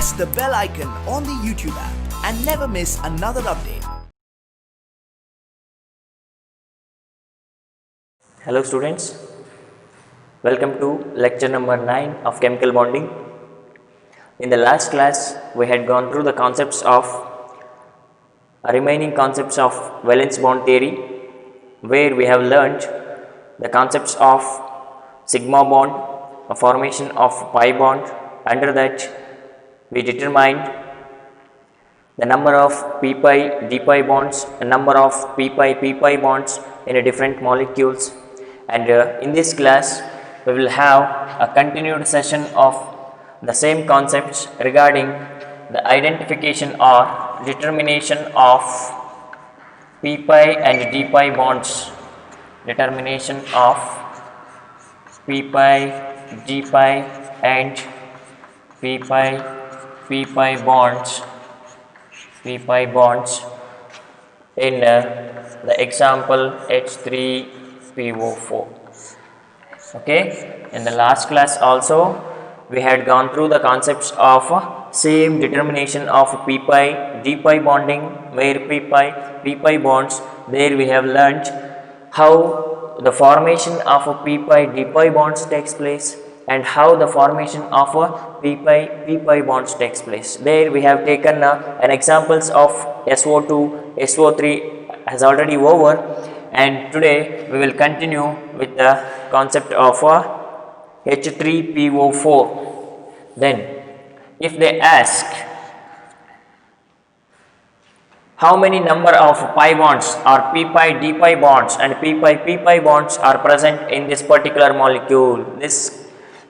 press the bell icon on the YouTube app and never miss another update. Hello students, welcome to lecture number 9 of chemical bonding. In the last class we had gone through the remaining concepts of valence bond theory, where we have learned the concepts of sigma bond, a formation of pi bond. Under that we determined the number of p pi d pi bonds, a number of p pi bonds in a different molecules, and in this class we will have a continued session of the same concepts regarding the identification or determination of p pi and d pi bonds, determination of p pi, d pi and p pi bonds in the example H3PO4. Okay, in the last class also we had gone through the concepts of same determination of p pi d pi bonding, where p pi bonds, there we have learnt how the formation of a p pi d pi bonds takes place and how the formation of a p pi bonds takes place. There we have taken an examples of SO2, SO3 has already over, and today we will continue with the concept of H3PO4. Then if they ask how many number of pi bonds or p pi d pi bonds and p pi bonds are present in this particular molecule, this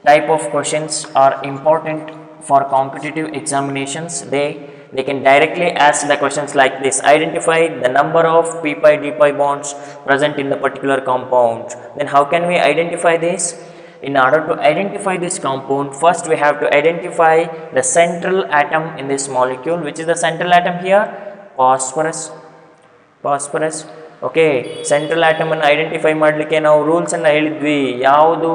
type of questions are important for competitive examinations. They can directly ask the questions like this: identify the number of p pi d pi bonds present in the particular compound. Then how can we identify this? In order to identify this compound, first we have to identify the central atom in this molecule. Which is the central atom here? Phosphorus. Okay, central atom ಅನ್ನು identify ಮಾಡಲಿಕ್ಕೆ ನಾವು rules ಅನ್ನು ಹೇಳಿದ್ವಿ. ಯಾವುದು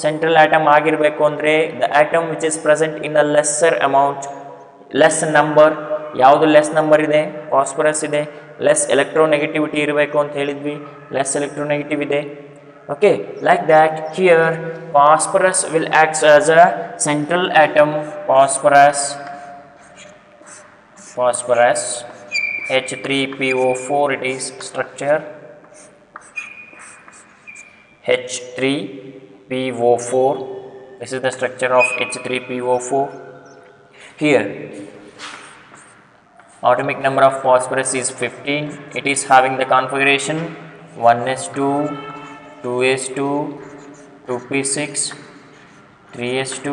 central atom ಆಗಿರಬೇಕು ಅಂದರೆ the atom which is present in a lesser amount, less number. ಯಾವುದು less number ಇದೆ? ಫಾಸ್ಫರಸ್ ಇದೆ. ಲೆಸ್ ಎಲೆಕ್ಟ್ರೋನೆಗೆಟಿವಿಟಿ ಇರಬೇಕು ಅಂತ ಹೇಳಿದ್ವಿ, ಲೆಸ್ ಎಲೆಕ್ಟ್ರೋನೆಗೆಟಿವ್ ಇದೆ. Okay, like that here phosphorus will act as a central atom. Phosphorus H3PO4, it is structure H3PO4. This is the structure of H3PO4. Here atomic number of phosphorus is 15. It is having the configuration 1s2, 2s2, 2p6, 3s2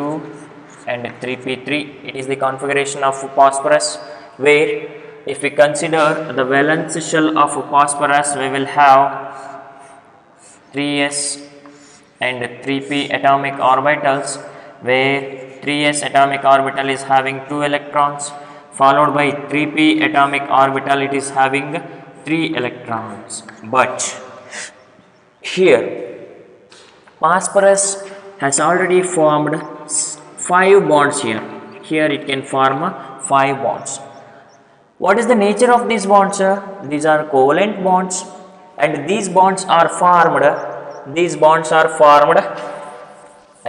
and 3p3. It is the configuration of phosphorus, where if we consider the valence shell of phosphorus, we will have 3s and 3p atomic orbitals, where 3s atomic orbital is having 2 electrons, followed by 3p atomic orbital, it is having 3 electrons. But here phosphorus has already formed 5 bonds here. Here it can form 5 bonds. What is the nature of these bonds? These are covalent bonds, and these bonds are formed.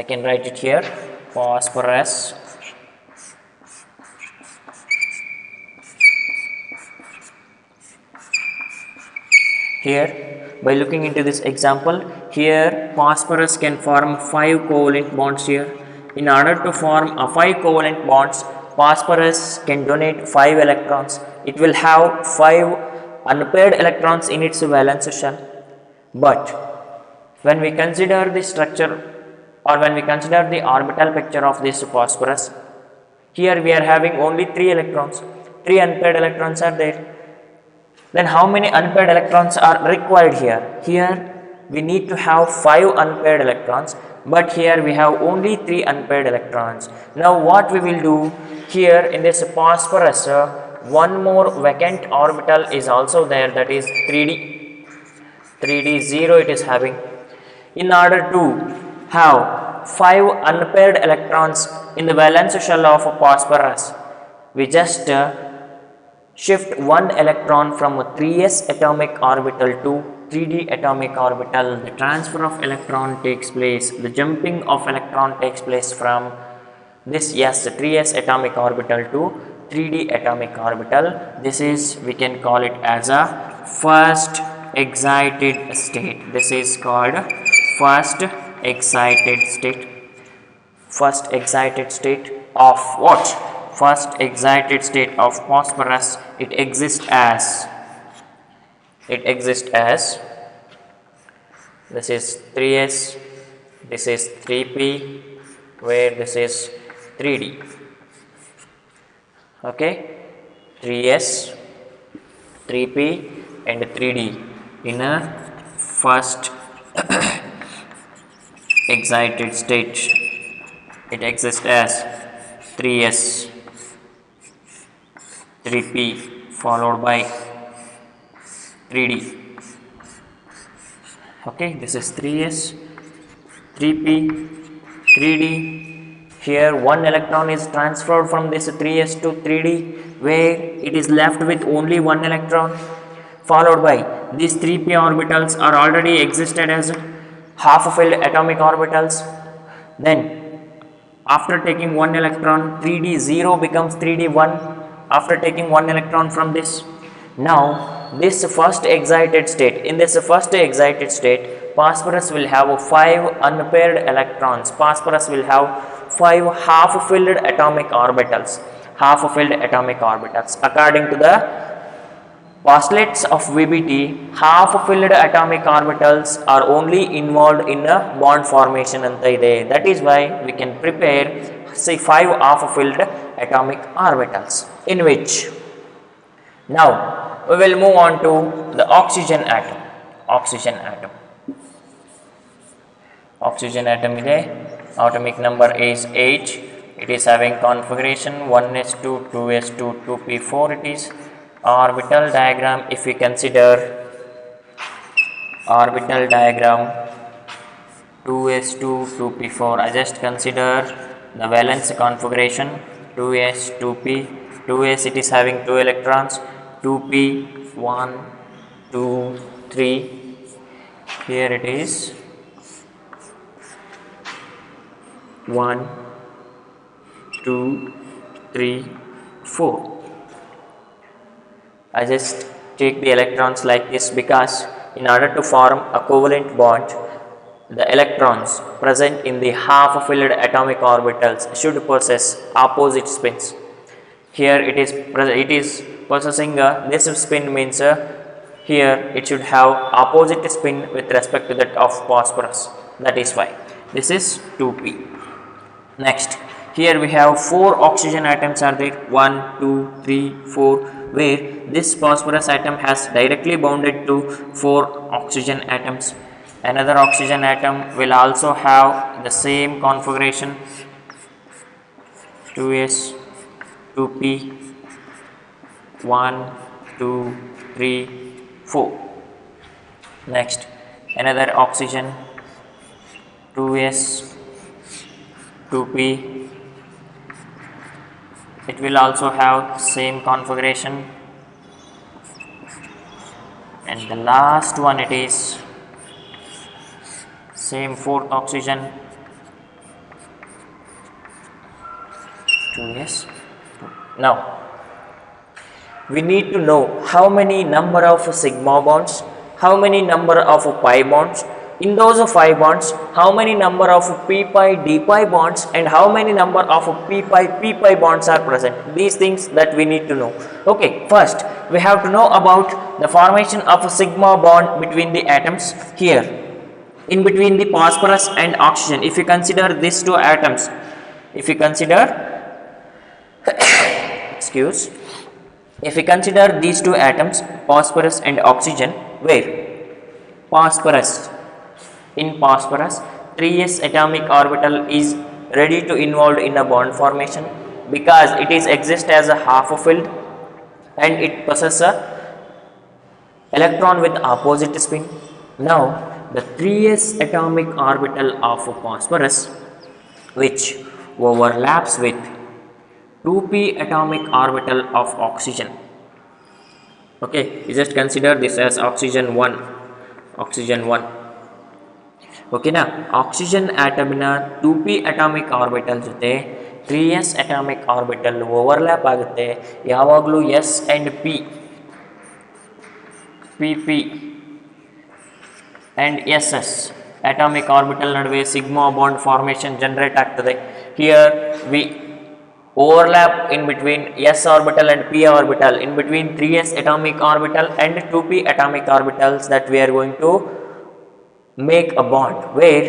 I can write it here. Phosphorus here. By looking into this example, here phosphorus can form 5 covalent bonds here. In order to form a 5 covalent bonds, phosphorus can donate 5 electrons. It will have 5 unpaired electrons in its valence shell. But when we consider the structure, or when we consider the orbital picture of this phosphorus, here we are having only 3 electrons. 3 unpaired electrons are there. Then how many unpaired electrons are required here? Here we need to have 5 unpaired electrons, but here we have only 3 unpaired electrons. Now what we will do here in this phosphorus, one more vacant orbital is also there, that is 3d 0 it is having. In order to have 5 unpaired electrons in the valence shell of phosphorus. We just shift one electron from a 3s atomic orbital to 3d atomic orbital. The transfer of electron takes place, the jumping of electron takes place from this 3s atomic orbital to 3d atomic orbital. This is, we can call it as a first excited state. This is called first excited state. First excited state of what? First excited state of phosphorus. It exists as this is 3s, this is 3p, where this is 3d. Okay, 3s, 3p and 3d in a first excited state. It exists as 3s, 3p followed by 3d. Okay, this is 3s, 3p, 3d. Here one electron is transferred from this 3s to 3d, where it is left with only one electron, followed by these 3p orbitals are already existed as half-filled atomic orbitals. Then after taking one electron, 3d 0 becomes 3d 1 after taking one electron from this. Now this first excited state, in this first excited state, phosphorus will have 5 unpaired electrons. Phosphorus will have 5 half-filled atomic orbitals. According to the postulates of VBT, half-filled atomic orbitals are only involved in a bond formation anta ide. That is why we can prepare say 5 half-filled atomic orbitals, in which now we will move on to the oxygen atom. Oxygen atom ide. Atomic number is 8. It is having configuration 1s2, 2s2, 2p4. It is orbital diagram. If we consider orbital diagram 2s2, 2p4, I just consider the valence configuration 2s, 2p. 2s it is having 2 electrons, 2p 1, 2, 3. Here it is 1, 2, 3, 4. I just take the electrons like this because in order to form a covalent bond, the electrons present in the half-filled atomic orbitals should possess opposite spins. Here it is possessing this spin, means here it should have opposite spin with respect to that of phosphorus. That is why this is 2p. Next, here we have 4 oxygen atoms are there, 1, 2, 3, 4, where this phosphorus atom has directly bonded to 4 oxygen atoms. Another oxygen atom will also have the same configuration, 2s, 2p, 1, 2, 3, 4. Next, another oxygen, 2s, 2p. It will also have same configuration. And the last one, it is same 4th oxygen, 2s. Now we need to know how many number of sigma bonds, how many number of pi bonds. In those 5 bonds, how many number of p pi d pi bonds and how many number of p pi bonds are present. These things that we need to know. Okay, first we have to know about the formation of a sigma bond between the atoms here, in between the phosphorus and oxygen. If you consider these 2 atoms, if you consider if we consider these 2 atoms, phosphorus and oxygen, where phosphorus, in phosphorus 3s atomic orbital is ready to involved in a bond formation because it is exist as a half-filled and it possesses a electron with opposite spin. Now the 3s atomic orbital of phosphorus which overlaps with 2p atomic orbital of oxygen. Okay, you just consider this as oxygen 1. Okay na, oxygen atom na 2p atomic orbital ಜೊತೆ 3s atomic orbital overlap ಆಗುತ್ತೆ ಯಾವಾಗಲೂ s and pp and ss atomic orbital ನಡುವೆ sigma bond formation generate ಆಗ್ತದೆ. Here we overlap in between s orbital and p orbital, in between 3s atomic orbital and 2p atomic orbitals, that we are going to make a bond where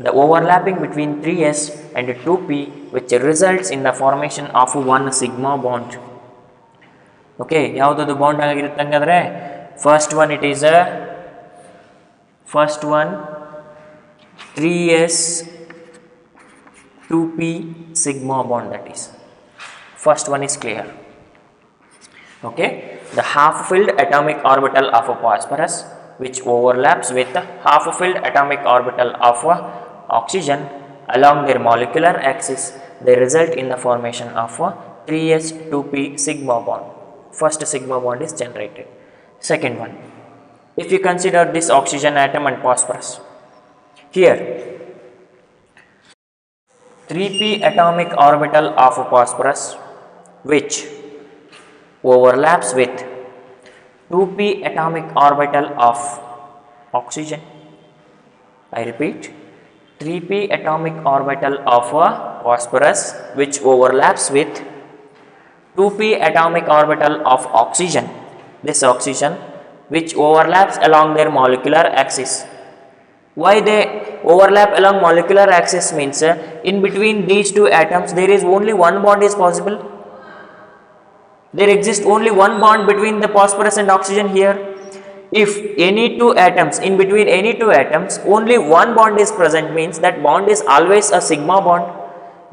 the overlapping between 3s and 2p, which results in the formation of one sigma bond. Okay, ಯಾವುದು bond ಆಗಿರುತ್ತೆ ಹಂಗಾದ್ರೆ first one 3s 2p sigma bond, that is first one is clear. Okay, the half filled atomic orbital of a phosphorus which overlaps with the half filled atomic orbital of oxygen along their molecular axis, they result in the formation of a 3s 2p sigma bond. First sigma bond is generated. Second one, if you consider this oxygen atom and phosphorus, here 3p atomic orbital of phosphorus which overlaps with 2p atomic orbital of oxygen. I repeat, 3p atomic orbital of phosphorus which overlaps with 2p atomic orbital of oxygen. This oxygen which overlaps along their molecular axis. Why they overlap along molecular axis means in between these two atoms there is only one bond is possible. There exists only one bond between the phosphorus and oxygen here. If any two atoms, in between any two atoms only one bond is present, means that bond is always a sigma bond.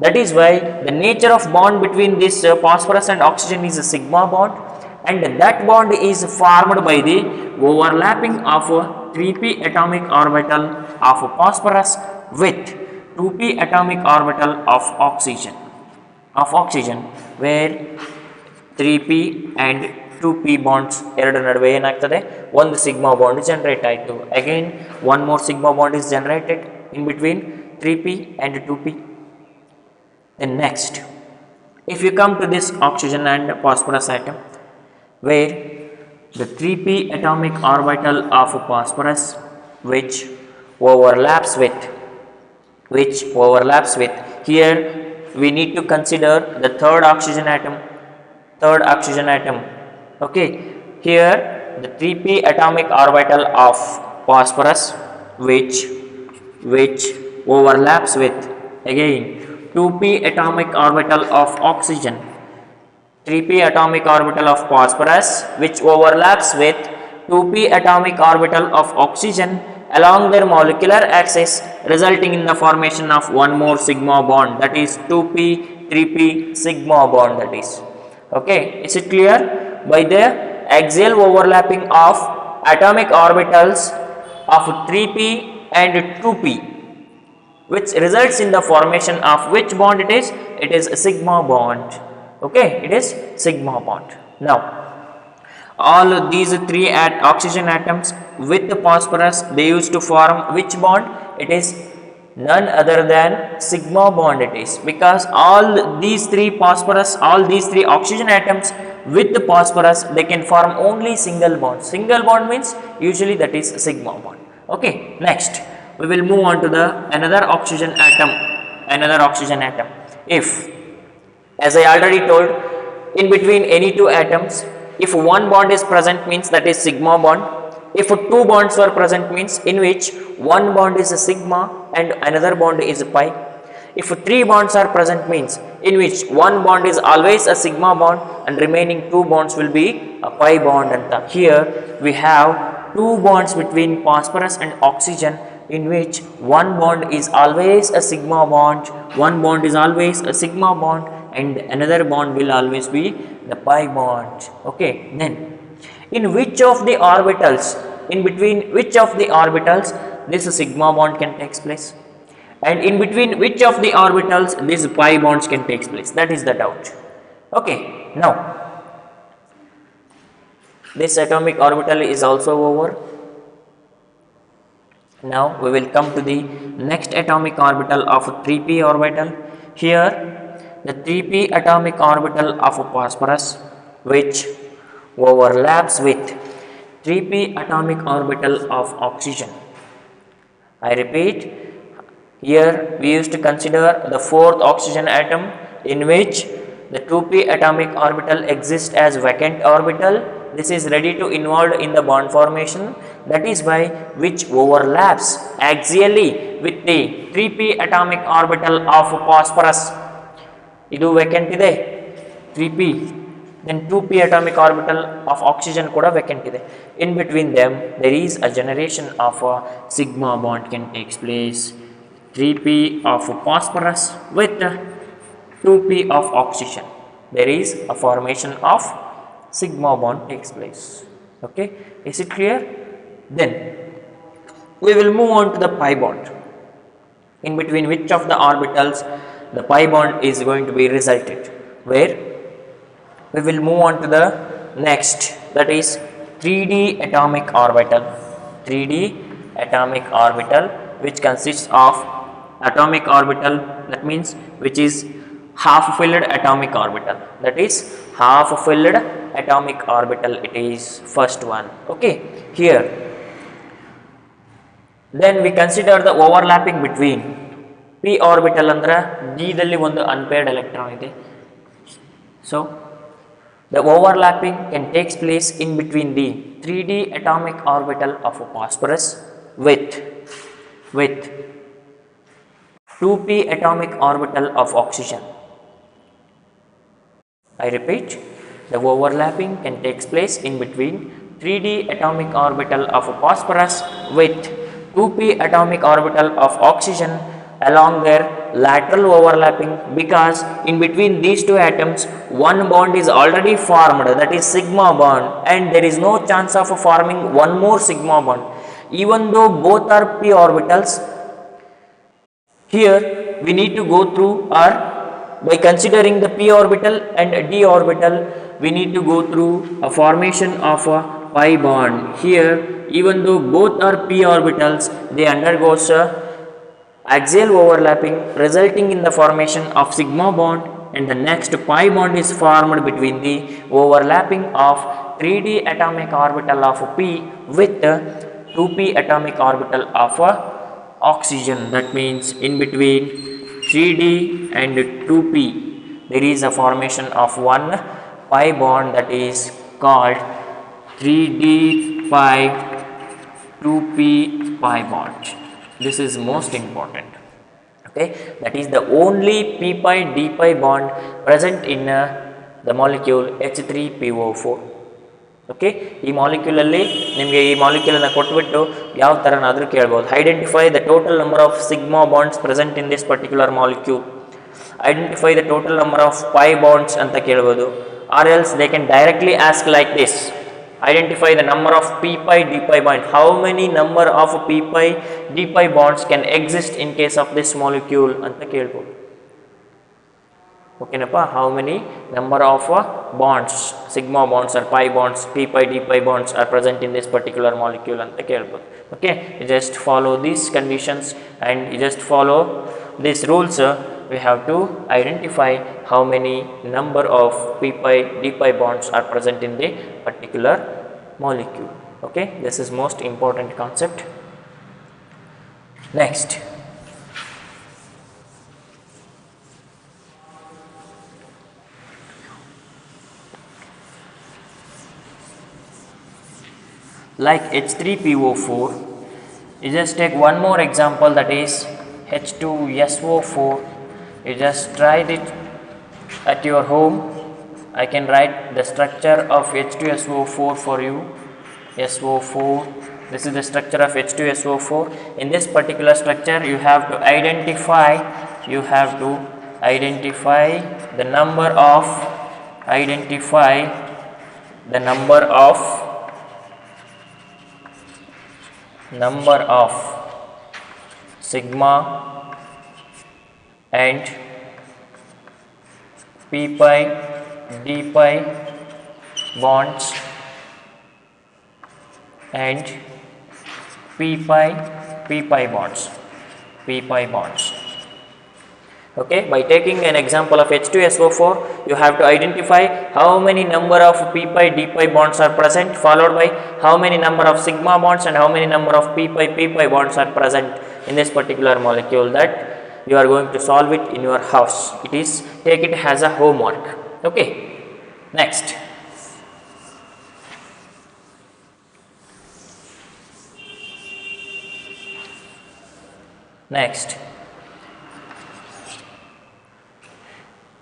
That is why the nature of bond between this phosphorus and oxygen is a sigma bond, and that bond is formed by the overlapping of 3p atomic orbital of phosphorus with 2p atomic orbital of oxygen, where 3p and 2p bonds ಎರಡು ನಡುವೆ ಏನಾಗ್ತದೆ ಒಂದು sigma bond generate ಆಯಿತು. Again one more sigma bond is generated in between 3p and 2p. Then next, if you come to this oxygen and phosphorus atom, where the 3p atomic orbital of phosphorus which overlaps with here we need to consider the third oxygen atom. Okay, here the 3p atomic orbital of phosphorus which overlaps with again 2p atomic orbital of oxygen. 3p atomic orbital of phosphorus which overlaps with 2p atomic orbital of oxygen along their molecular axis, resulting in the formation of one more sigma bond, that is 2p 3p sigma bond, that is. Okay, is it clear? By the axial overlapping of atomic orbitals of 3p and 2p, which results in the formation of which bond it is? It is a sigma bond. Okay, it is sigma bond. Now, all these three oxygen atoms with the phosphorus, they used to form which bond? It is none other than sigma bond, it is, because all these three oxygen atoms with the phosphorus, they can form only single bond. Single bond means usually that is sigma bond. Okay, next we will move on to the another oxygen atom. If, as I already told, in between any two atoms, if one bond is present means that is sigma bond. If two bonds are present means in which one bond is a sigma and another bond is a pi. If three bonds are present means in which one bond is always a sigma bond and remaining two bonds will be a pi bond. And here we have two bonds between phosphorus and oxygen, in which one bond is always a sigma bond, and another bond will always be the pi bond. Okay, then in which of the orbitals, in between which of the orbitals this sigma bond can take place? and in between which of the orbitals these pi bonds can take place. That is the doubt. Okay, now this atomic orbital is also over. Now we will come to the next atomic orbital of 3p orbital. Here the 3p atomic orbital of phosphorus, which overlaps with 3p atomic orbital of oxygen. I repeat, here we used to consider the fourth oxygen atom, in which the 2p atomic orbital exists as vacant orbital. This is ready to involve in the bond formation, that is by which overlaps axially with the 3p atomic orbital of phosphorus. Idu vacant ide 3p, then 2p atomic orbital of oxygen kuda vacant ide. In between them there is a generation of a sigma bond can take place. 3p of phosphorus with 2p of oxygen, there is a formation of sigma bond takes place. Okay, is it clear? Then we will move on to the pi bond, in between which of the orbitals the pi bond is going to be resulted, where we will move on to the next, that is 3d atomic orbital. 3d atomic orbital, which consists of atomic orbital, that means which is half filled atomic orbital, that is half filled atomic orbital, it is first one. Okay, here then we consider the overlapping between p orbital andre d dalli ಒಂದು unpaired electron ಇದೆ. So the overlapping can take place in between the 3d atomic orbital of phosphorus with 2p atomic orbital of oxygen. I repeat, the overlapping can take place in between 3d atomic orbital of phosphorus with 2p atomic orbital of oxygen along their lateral overlapping, because in between these two atoms one bond is already formed, that is sigma bond, and there is no chance of forming one more sigma bond even though both are p orbitals. Here we need to go through, or by considering the p orbital and d orbital, we need to go through a formation of a pi bond. Here, even though both are p orbitals, they undergoes a axial overlapping, resulting in the formation of sigma bond, and the next pi bond is formed between the overlapping of 3d atomic orbital of p with 2p atomic orbital of oxygen. That means in between 3d and 2p there is a formation of one pi bond, that is called 3d pi 2p pi bond. This is most important. Okay, that is the only p pi d pi bond present in the molecule H3PO4. Okay, ಈ ಮಾಲಿಕ್ಯೂಲಲ್ಲಿ ನಿಮಗೆ ಈ ಮಾಲಿಕ್ಯೂಲನ್ನು ಕೊಟ್ಬಿಟ್ಟು ಯಾವ ಥರನಾದರೂ ಕೇಳ್ಬೋದು. Identify the total number of sigma bonds present in this particular molecule, identify the total number of pi bonds ಅಂತ ಕೇಳ್ಬೋದು. Or else they can directly ask like this, identify the number of p pi d pi bond, how many number of p pi d pi bonds can exist in case of this molecule anta kelbodu. Okay napa, how many number of bonds, sigma bonds or pi bonds, p pi d pi bonds are present in this particular molecule anta kelbodu. Okay, you just follow these conditions and you just follow these rules. We have to identify how many number of p pi d pi bonds are present in the particular molecule. Okay, this is most important concept. Next, like H3PO4, you just take one more example, that is H2SO4. You just try it at your home. I can write the structure of H2SO4 for you. SO4, this is the structure of H2SO4. In this particular structure you have to identify the number of sigma and p pi d pi bonds and p pi bonds. Okay, by taking an example of H2SO4, you have to identify how many number of p pi d pi bonds are present, followed by how many number of sigma bonds and how many number of p pi bonds are present in this particular molecule, that you are going to solve it in your house. Take it as a homework. Okay, next.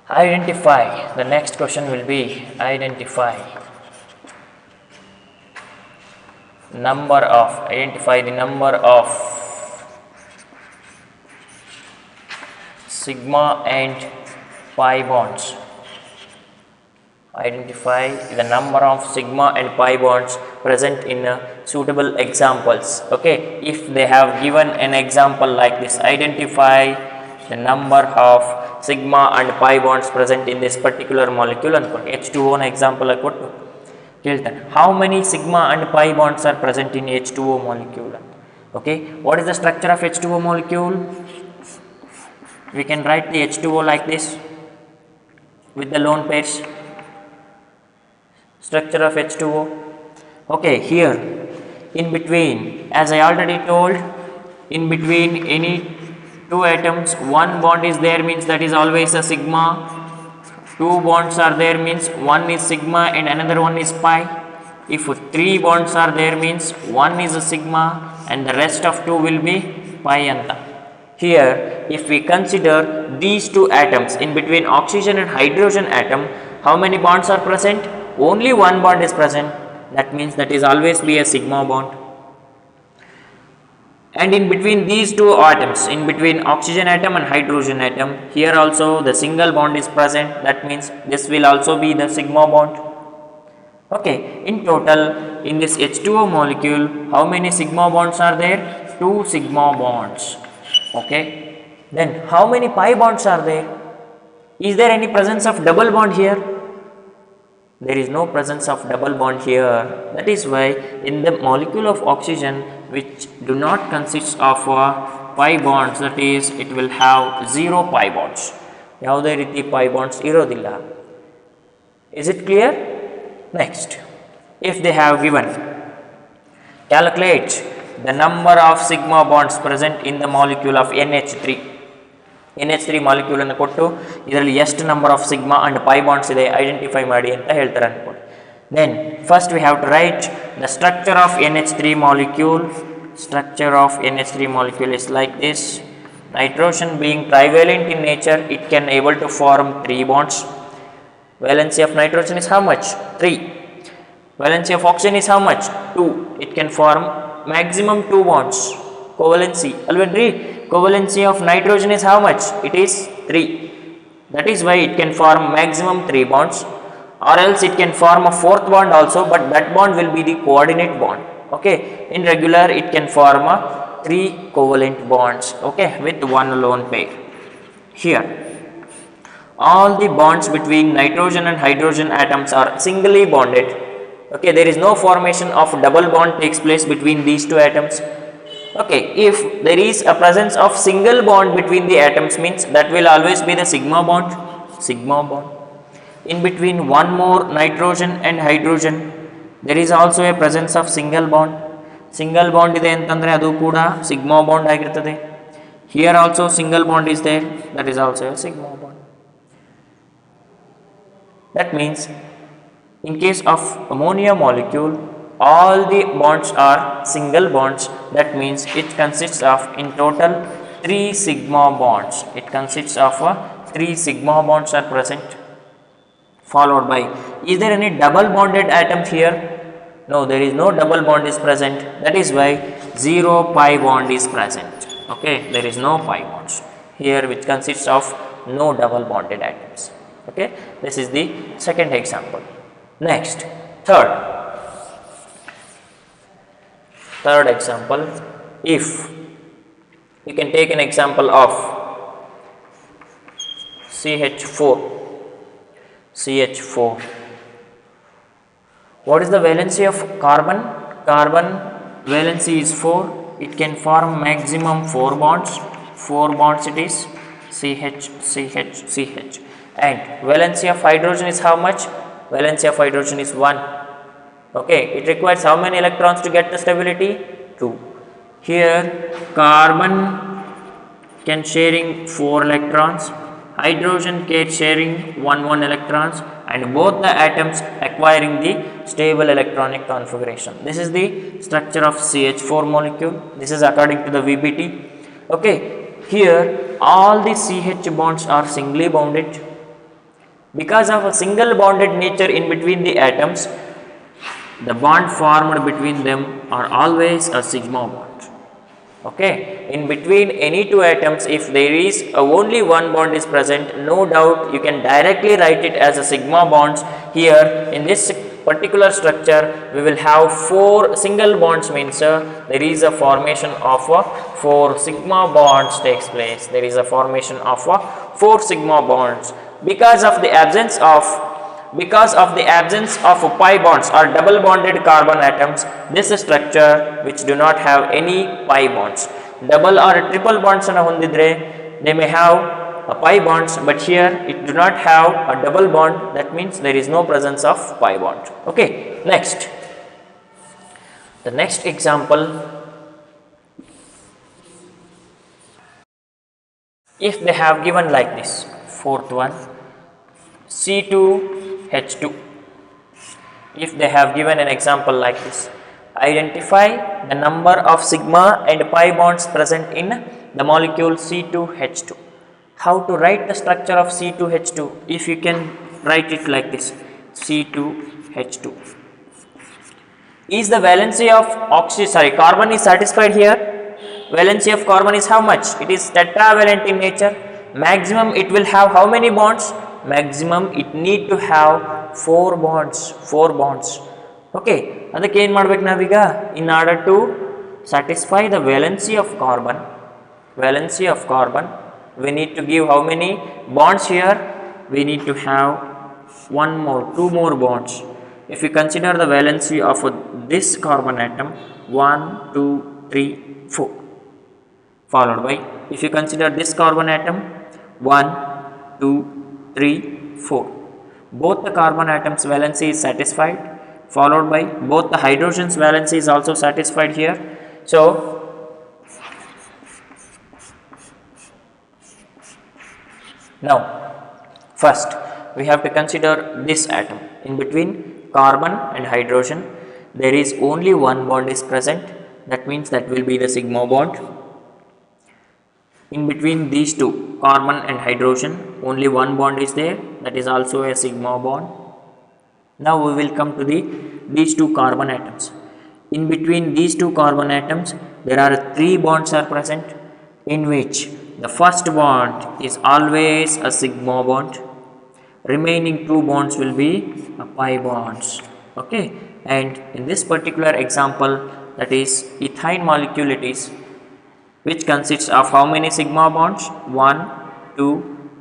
Identify. The next question will be identify the number of sigma and pi bonds. Identify the number of sigma and pi bonds present in suitable examples. Okay, if they have given an example like this, identify the number of sigma and pi bonds present in this particular molecule ಅನ್ಕೊಂಡು H2O ನ example ಆಗಿ ಕೊಟ್ಟು ಕೇಳ್ತಾನೆ how many sigma and pi bonds are present in H2O molecule. Okay, what is the structure of H2O molecule? We can write the H2O like this with the lone pairs. Structure of H2O. Okay, here in between, as I already told, in between any two atoms, one bond is there means that is always a sigma. Two bonds are there means one is sigma and another one is pi. If three bonds are there means one is a sigma and the rest of two will be pi anta. Here, if we consider these two atoms, in between oxygen and hydrogen atom, how many bonds are present? Only one bond is present. That means that is always be a sigma bond. And in between these two atoms, in between oxygen atom and hydrogen atom, here also the single bond is present. That means this will also be the sigma bond. Okay, in total in this H2O molecule, how many sigma bonds are there? 2 sigma bonds. Okay, then how many pi bonds are there? Is there any presence of double bond here? There is no presence of double bond here. That is why in the molecule of oxygen, which do not consist of pi bonds, that is it will have 0 pi bonds. ಯಾವುದೇ ರೀತಿ pi bonds ಇರೋದಿಲ್ಲ. Is it clear? Next, if they have given, calculate the number of sigma bonds present in the molecule of NH3. NH3 molecule ಅನ್ನು ಕೊಟ್ಟು ಇದರಲ್ಲಿ ಎಷ್ಟು number of sigma and pi bonds ಇದೆ identify ಮಾಡಿ ಅಂತ ಹೇಳ್ತಾರೆ ಅನ್ಕೊಂಡು. Then first we have to write the structure of NH3 molecule. Structure of NH3 molecule is like this. Nitrogen being trivalent in nature, it can able to form 3 bonds. Valency of nitrogen is how much? 3. Valency of oxygen is how much? 2. It can form maximum 2 bonds. Covalency already. Covalency of nitrogen is how much? It is 3. That is why it can form maximum 3 bonds, or else it can form a 4th bond also, but that bond will be the coordinate bond. Okay, in regular it can form a 3 covalent bonds, okay, with one lone pair. Here all the bonds between nitrogen and hydrogen atoms are singly bonded. Okay, there is no formation of double bond takes place between these two atoms. Okay, if there is a presence of single bond between the atoms means that will always be the sigma bond. In between one more nitrogen and hydrogen, there is also a presence of single bond. Single bond ಇದೆ ಅಂತಂದ್ರೆ ಅದು ಕೂಡ sigma bond ಆಗಿರುತ್ತದೆ. Here also single bond is there, that is also a sigma bond. That means in case of ammonia molecule, all the bonds are single bonds. That means it consists of in total 3 sigma bonds. It consists of 3 sigma bonds are present, followed by, is there any double bonded atoms here? No, there is no double bond is present. That is why 0 pi bond is present. Okay, there is no pi bonds here, which consists of no double bonded atoms. Okay, this is the second example. Next, third example, if you can take an example of CH4. CH4. What is the valency of carbon? Carbon valency is 4. It can form maximum 4 bonds. 4 bonds it is. CH, CH, CH. And valency of hydrogen is how much? Valency of hydrogen is 1. Okay, it requires how many electrons to get the stability? 2. Here carbon can sharing 4 electrons, hydrogen can sharing 1 electrons, and both the atoms acquiring the stable electronic configuration. This is the structure of CH4 molecule. This is according to the VBT. Okay, here all the CH bonds are singly bounded. Because of a single bonded nature in between the atoms, the bond formed between them are always a sigma bond. Okay, in between any two atoms, if there is only one bond is present, no doubt you can directly write it as a sigma bonds. Here in this particular structure we will have 4 single bonds, means there is a formation of 4 sigma bonds takes place. There is a formation of 4 sigma bonds because of the absence of pi bonds or double bonded carbon atoms. This structure which do not have any pi bonds, double or triple bonds ana hondidre they may have pi bonds, but here it do not have a double bond. That means there is no presence of pi bond. Okay, next, the next example, if they have given like this, fourth one, C2H2. If they have given an example like this, identify the number of sigma and pi bonds present in the molecule C2H2. How to write the structure of C2H2? If you can write it like this, C2H2. Is the valency of carbon is satisfied here? Valency of carbon is how much? It is tetravalent in nature. Maximum it will have how many bonds? Maximum it need to have 4 bonds. 4 bonds. Okay, ಅದಕ್ಕೆ ಏನು ಮಾಡಬೇಕು ನಾವೀಗ? In order to satisfy the valency of carbon, we need to give how many bonds here? We need to have 2 more bonds. If you consider the valency of this carbon atom, 1, 2, 3, 4, followed by, if you consider this carbon atom, 1, 2, 3, 4, both the carbon atoms valency is satisfied, followed by both the hydrogen's valency is also satisfied here. So now first we have to consider this atom. In between carbon and hydrogen there is only one bond is present. That means that will be the sigma bond. In between these two, carbon and hydrogen, only one bond is there. That is also a sigma bond. Now we will come to these two carbon atoms. In between these two carbon atoms there are 3 bonds are present, in which the first bond is always a sigma bond. Remaining 2 bonds will be a pi bonds. Okay, and in this particular example, that is ethyne molecule, it is, which consists of how many sigma bonds? 1, 2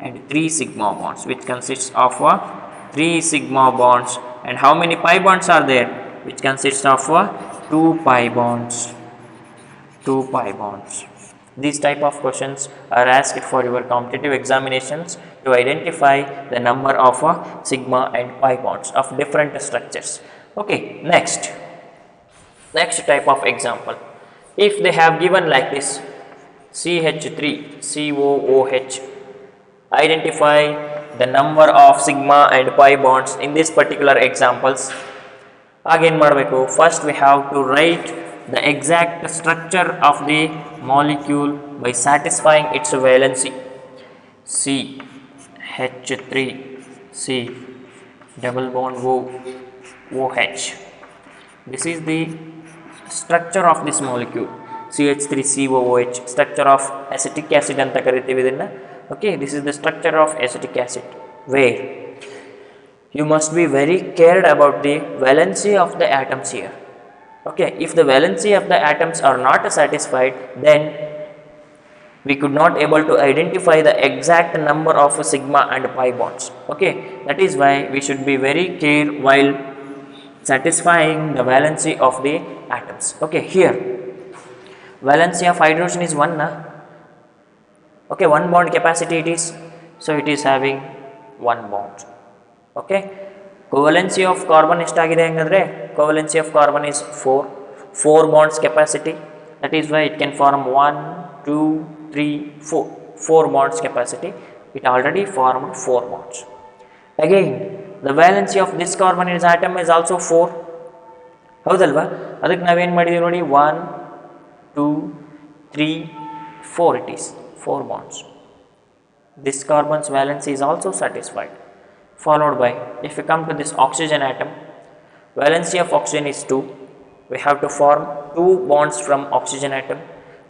and 3 sigma bonds, which consists of 3 sigma bonds. And how many pi bonds are there? Which consists of 2 pi bonds. 2 pi bonds. These type of questions are asked for your competitive examinations to identify the number of sigma and pi bonds of different structures. Okay, next type of example, if they have given like this, CH3COOH, identify the number of sigma and pi bonds in these particular examples. Again ಮಾಡಬೇಕು, first we have to write the exact structure of the molecule by satisfying its valency. CH3 C double bond OH. This is the structure of this molecule, CH3COOH, structure of acetic acid anta ಕರಿತೀವಿ ಇದನ್ನ. Okay, this is the structure of acetic acid, where you must be very cared about the valency of the atoms here. Okay, if the valency of the atoms are not satisfied, then we could not able to identify the exact number of sigma and pi bonds. Okay, that is why we should be very care while satisfying the valency of the atoms. Okay, here valency of hydrogen is 1 na? Okay, 1 bond capacity it is, so it is having 1 bond. Okay, covalency of carbon ಎಷ್ಟಾಗಿದೆ ಹಂಗಂದ್ರೆ covalency of carbon is 4 bonds capacity, that is why it can form 1 2 3 4 bonds capacity. It already formed 4 bonds. Again the valency of this carbon in its atom is also 4. ಹೌದಲ್ವಾ, ಅದಕ್ಕೆ ನಾವೇನು ಮಾಡಿದ್ದೀವಿ ನೋಡಿ, 1 2 3 4, it is 4 bonds. This carbon's valency is also satisfied. Followed by, if we come to this oxygen atom, valency of oxygen is 2. We have to form 2 bonds from oxygen atom.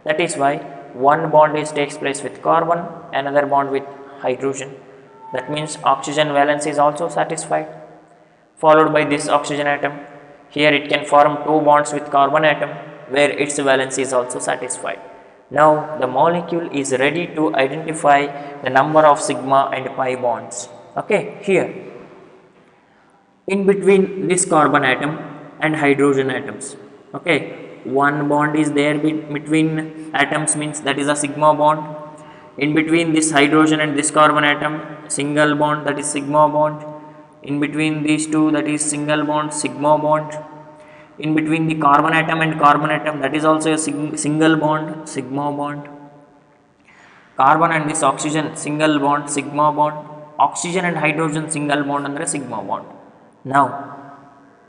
That is why one bond takes place with carbon, another bond with hydrogen. That means oxygen valency is also satisfied. Followed by this oxygen atom, here it can form 2 bonds with carbon atom, where its valency is also satisfied. Now the molecule is ready to identify the number of sigma and pi bonds. Okay, here in between this carbon atom and hydrogen atoms, okay, one bond is there between atoms, means that is a sigma bond. In between this hydrogen and this carbon atom, single bond, that is sigma bond. In between these two, that is single bond, sigma bond. In between the carbon atom and carbon atom, that is also a single bond, sigma bond. Carbon and this oxygen, single bond, sigma bond. Oxygen and hydrogen, single bond under sigma bond. Now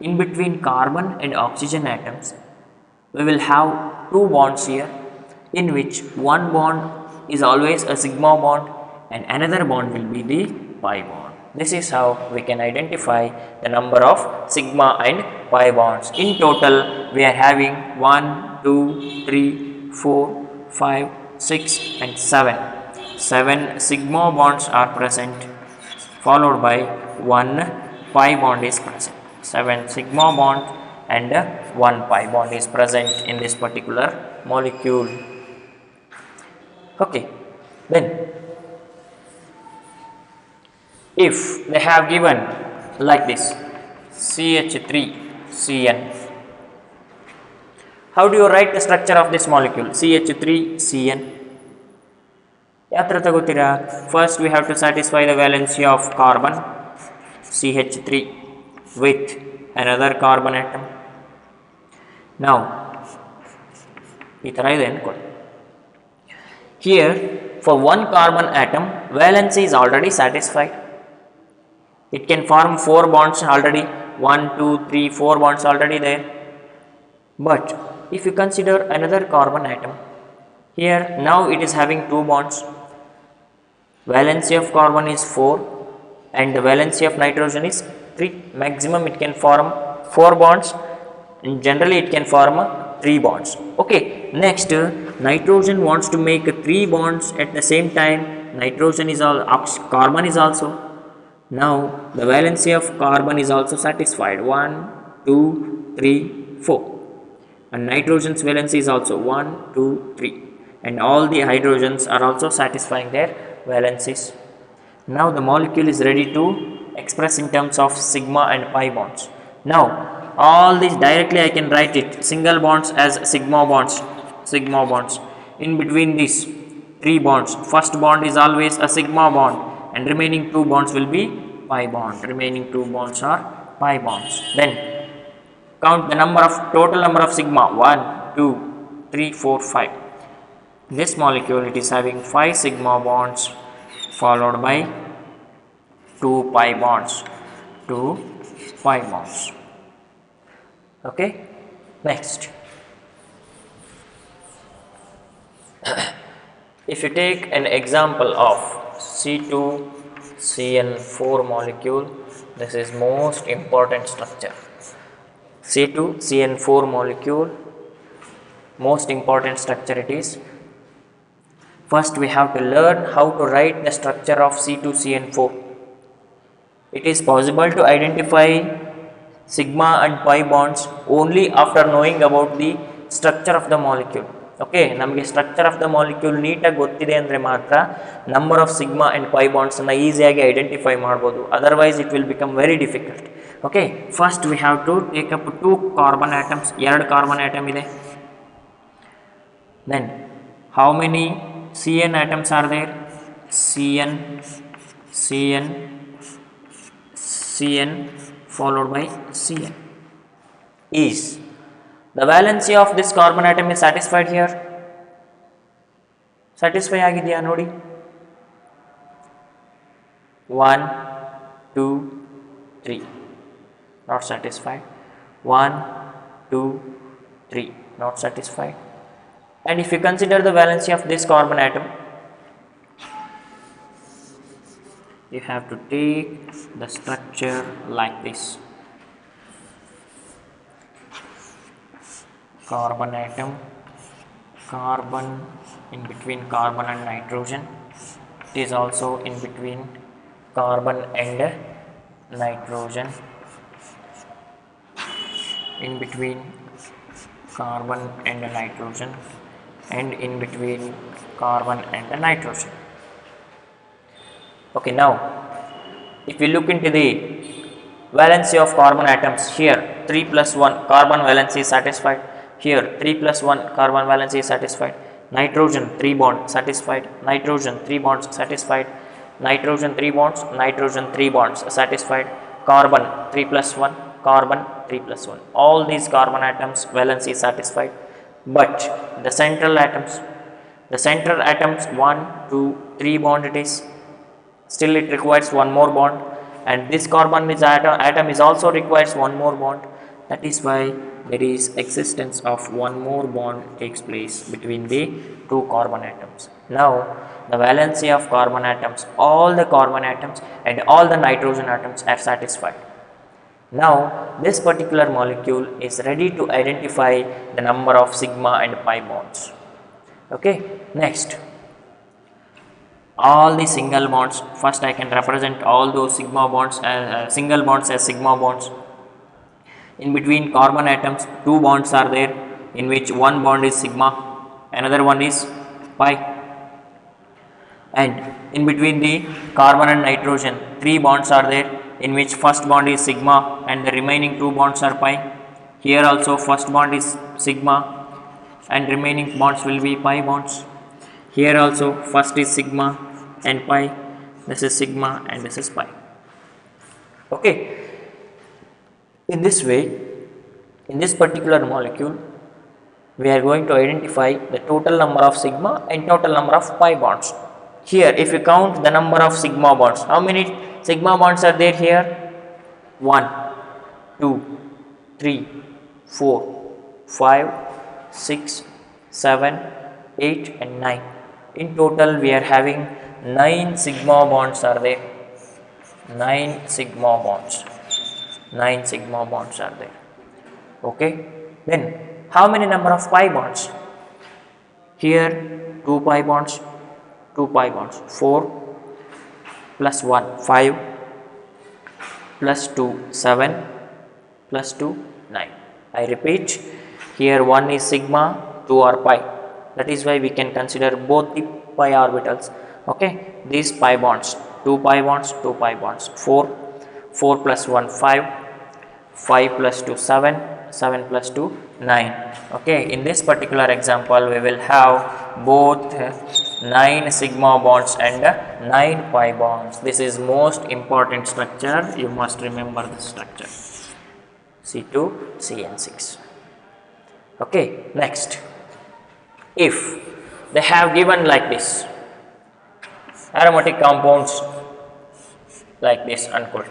in between carbon and oxygen atoms, we will have 2 bonds here, in which one bond is always a sigma bond and another bond will be the pi bond. This is how we can identify the number of sigma and pi bonds. In total we are having 1 2 3 4 5 6 and 7 sigma bonds are present, followed by 1 pi bond is present. 7 sigma bond and 1 pi bond is present in this particular molecule. Okay, then if they have given like this CH3Cn, how do you write the structure of this molecule CH3Cn? ಯಾವ ಥರ ತಗೋತೀರಾ? First we have to satisfy the valency of carbon CH3 with another carbon atom. Now ಈ ಥರ ಇದೆ ಅನ್ಕೊಳ್ಳಿ. Here for one carbon atom, valency is already satisfied. It can form 4 bonds already, 1 2 3 4 bonds already there. But if you consider another carbon atom, here now it is having 2 bonds. Valency of carbon is 4 and the valency of nitrogen is 3. Maximum it can form 4 bonds, and generally it can form 3 bonds. Okay, next nitrogen wants to make 3 bonds at the same time. Nitrogen is all carbon is also. Now the valency of carbon is also satisfied, 1 2 3 4, and nitrogen's valency is also 1 2 3, and all the hydrogens are also satisfying their valencies. Now the molecule is ready to express in terms of sigma and pi bonds. Now all these directly I can write it, single bonds as sigma bonds. In between these 3 bonds, first bond is always a sigma bond and remaining 2 bonds will be pi bond. Remaining 2 bonds are pi bonds. Then count the total number of sigma, 1 2 3 4 5. This molecule, it is having 5 sigma bonds followed by 2 pi bonds. Okay, next if you take an example of C2CN4 molecule, this is most important structure. C2CN4 molecule, most important structure it is. First we have to learn how to write the structure of C2CN4. It is possible to identify sigma and pi bonds only after knowing about the structure of the molecule. Okay, ನಮಗೆ structure of the molecule ನೀಟಾಗಿ ಗೊತ್ತಿದೆ ಅಂದರೆ ಮಾತ್ರ number of sigma and pi ಬಾಂಡ್ಸನ್ನು ಈಸಿಯಾಗಿ identify ಮಾಡ್ಬೋದು, otherwise it will become very difficult. Okay, first we have to take up 2 carbon atoms, 2 carbon atom ಇದೆ. Then how many CN atoms are there? CN, CN, CN followed by CN. Is the valency of this carbon atom is satisfied here? Satisfy ಆಗಿದೆಯಾ ನೋಡಿ. 1 2 3 not satisfied. 1 2 3 not satisfied. And if you consider the valency of this carbon atom, you have to take the structure like this. Carbon atom, carbon in between carbon and nitrogen. It is also in between carbon and nitrogen. In between carbon and nitrogen, and in between carbon and nitrogen. Okay, now if we look into the valency of carbon atoms, here 3 plus 1 carbon valency is satisfied, here 3 plus 1 carbon valency is satisfied, nitrogen 3 bond satisfied, nitrogen 3 bonds satisfied, nitrogen 3 bonds, nitrogen 3 bonds satisfied, carbon 3 plus 1, carbon 3 plus 1, all these carbon atoms valency is satisfied. But the central atoms 1 2 3 bond it is, still it requires one more bond, and this carbon atom is also requires one more bond. That is why there is existence of one more bond takes place between the 2 carbon atoms. Now the valency of carbon atoms, all the carbon atoms and all the nitrogen atoms are satisfied. Now this particular molecule is ready to identify the number of sigma and pi bonds. Okay, next all the single bonds, first I can represent all those sigma bonds as single bonds as sigma bonds. In between carbon atoms 2 bonds are there, in which one bond is sigma, another one is pi. And in between the carbon and nitrogen 3 bonds are there, in which first bond is sigma and the remaining 2 bonds are pi. Here also first bond is sigma and remaining bonds will be pi bonds. Here also first is sigma and pi, this is sigma and this is pi. Okay, in this way, in this particular molecule we are going to identify the total number of sigma and total number of pi bonds. Here if you count the number of sigma bonds, how many sigma bonds are there here? 1 2 3 4 5 6 7 8 and 9. In total we are having 9 sigma bonds are there, 9 sigma bonds, 9 sigma bonds are there. Okay, then how many number of pi bonds? Here 2 pi bonds, 2 pi bonds, 4 plus 1 5 plus 2 7 plus 2 9. I repeat, here 1 is sigma, 2 are pi, that is why we can consider both the pi orbitals. Okay, these pi bonds, 2 pi bonds, 2 pi bonds, 4 plus 1 5, 5 plus 2 7, 7 plus 2 9. Okay, in this particular example we will have both 9 sigma bonds and 9 pi bonds. This is most important structure, you must remember this structure, C2CN6. Okay, next, if they have given like this aromatic compounds like this unquote,